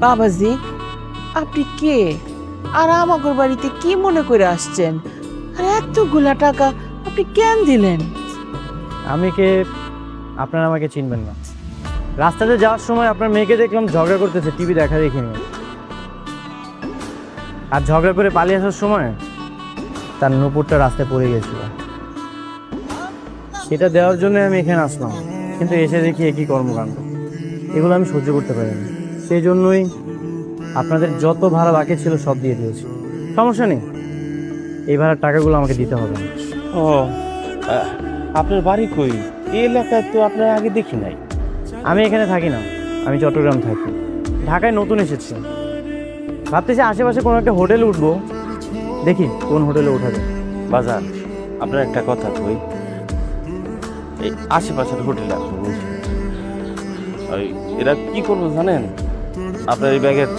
বাবাজি, আপনি কে? আর আমাগর বাড়িতে কি মনে করে আসছেন? আর এতগুলা টাকা আপনি কেন দিলেন? আমি কে আপনারা আমাকে চিনবেন না। রাস্তাতে যাওয়ার সময় আপনার মেয়েকে দেখলাম ঝগড়া করতেছে, টিভি দেখা দেখিনি। আর ঝগড়া করে পালিয়ে আসার সময় তার নুপুরটা রাস্তায় পড়ে গেছিল, সেটা দেওয়ার জন্য আমি এখানে আসলাম। কিন্তু এসে দেখি একই কর্মকাণ্ড, এগুলো আমি সহ্য করতে পারিনি। সেই জন্যই আপনাদের যত ভাড়া বাকি ছিল সব দিয়ে দিয়েছি। সমস্যা নেই, এই ভাড়ার টাকাগুলো আমাকে দিতে হবে না। ও, আপনার বাড়ি কই? এই এলাকায় তো আপনার আগে দেখি নাই। আমি এখানে থাকি না, আমি চট্টগ্রাম থাকি। ঢাকায় নতুন এসেছি, ভাবতেছি আশেপাশে কোনো একটা হোটেলে উঠবো, দেখি কোন হোটেলে ওঠা যায়। বাজার, আপনার একটা কথা কই, এই আশেপাশের হোটেলে আপনি বসে, ওই এরা কি করবো জানেন? আপনার এই ব্যাগের